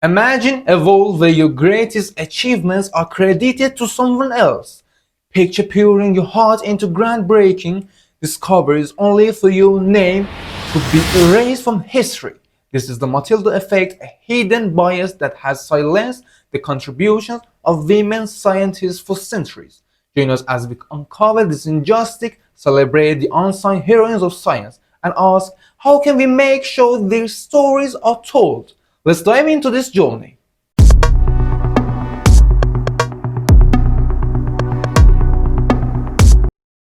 Imagine a world where your greatest achievements are credited to someone else. Picture pouring your heart into groundbreaking discoveries only for your name to be erased from history. This is the Matilda effect, a hidden bias that has silenced the contributions of women scientists for centuries. Join us as we uncover this injustice, celebrate the unsung heroines of science, and ask how can we make sure their stories are told? Let's dive into this journey.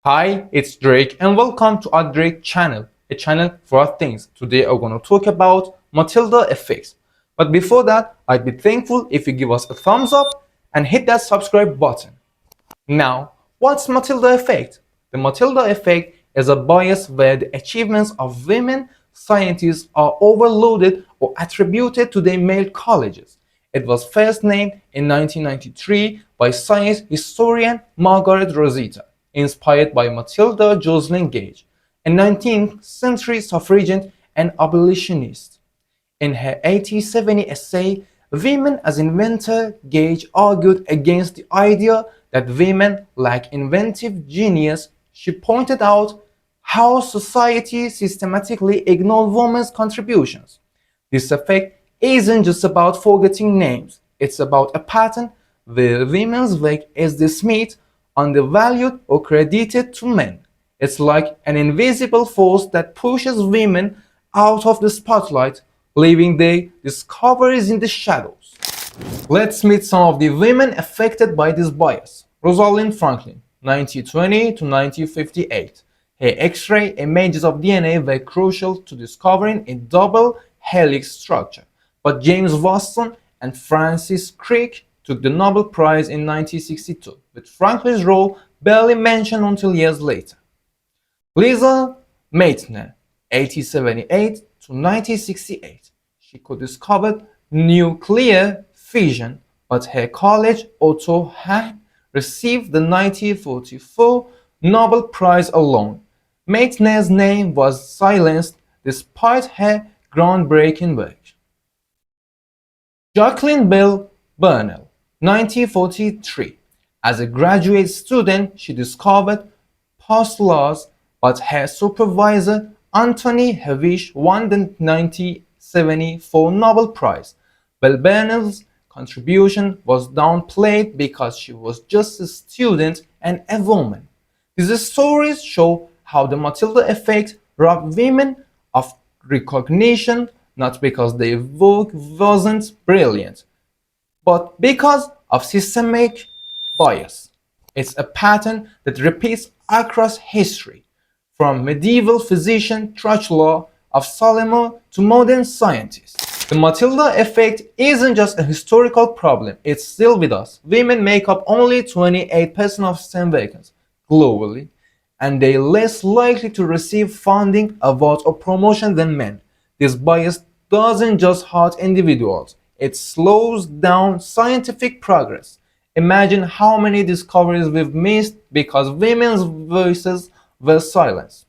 Hi, it's Drake and welcome to our Drake channel, a channel for our things. Today I'm going to talk about Matilda effects. But before that, I'd be thankful if you give us a thumbs up and hit that subscribe button. Now, what's Matilda effect? The Matilda effect is a bias where the achievements of women scientists are overloaded or attributed to their male colleagues. It was first named in 1993 by science historian Margaret Rosita, inspired by Matilda Joslyn Gage, a 19th century suffragette and abolitionist. In her 1870 essay, Women as Inventor, Gage argued against the idea that women lack inventive genius. She pointed out how society systematically ignored women's contributions. This effect isn't just about forgetting names, it's about a pattern where women's work is dismissed, undervalued, or credited to men. It's like an invisible force that pushes women out of the spotlight, leaving their discoveries in the shadows. Let's meet some of the women affected by this bias. Rosalind Franklin, 1920 to 1958. Her X-ray images of DNA were crucial to discovering a double helix structure, but James Watson and Francis Crick took the Nobel Prize in 1962, with Franklin's role barely mentioned until years later. Lisa Meitner, 1878 to 1968. She co-discovered nuclear fission, but her colleague Otto Hahn received the 1944 Nobel Prize alone. Meitner's name was silenced despite her groundbreaking work. Jacqueline Bell Burnell, 1943. As a graduate student, she discovered postulates, but her supervisor, Anthony Hewish, won the 1974 Nobel Prize. Bell Burnell's contribution was downplayed because she was just a student and a woman. These stories show how the Matilda effect robbed women of recognition, not because their work wasn't brilliant, but because of systemic bias. It's a pattern that repeats across history, from medieval physician Truchlow of Salemo to modern scientists. The Matilda effect isn't just a historical problem, it's still with us. Women make up only 28% of STEM vacancies globally, and they're less likely to receive funding, awards, or promotion than men. This bias doesn't just hurt individuals, it slows down scientific progress. Imagine how many discoveries we've missed because women's voices were silenced.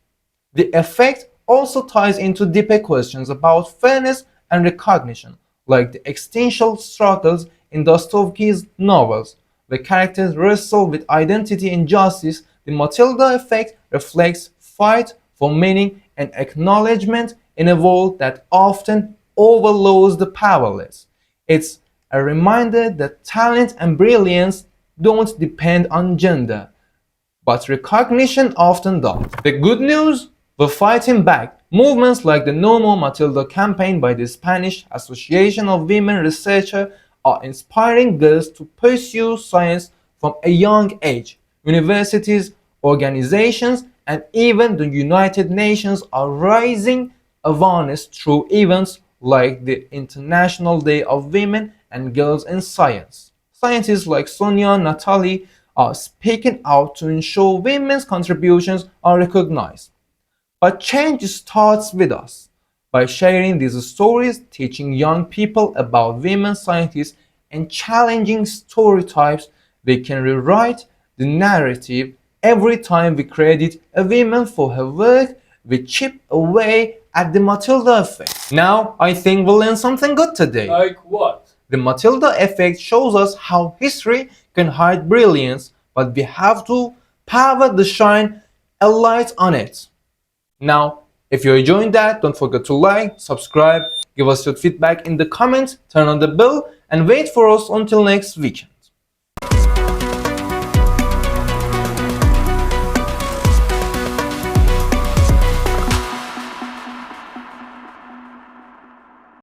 The effect also ties into deeper questions about fairness and recognition, like the existential struggles in Dostoevsky's novels, where characters wrestle with identity and justice. The Matilda effect reflects fight for meaning and acknowledgement in a world that often overlooks the powerless. It's a reminder that talent and brilliance don't depend on gender, but recognition often does. The good news? We're fighting back. Movements like the No More Matilda campaign by the Spanish Association of Women Researchers are inspiring girls to pursue science from a young age. Universities, organizations, and even the United Nations are raising awareness through events like the International Day of Women and Girls in Science. Scientists like Sonia Natali are speaking out to ensure women's contributions are recognized. But change starts with us. By sharing these stories, teaching young people about women scientists, and challenging stereotypes, we can rewrite the narrative. Every time we credit a woman for her work, we chip away at the Matilda effect. Now, I think we'll learn something good today. Like what? The Matilda effect shows us how history can hide brilliance, but we have to pivot the shine a light on it. Now, if you're enjoying that, don't forget to like, subscribe, give us your feedback in the comments, turn on the bell, and wait for us until next weekend.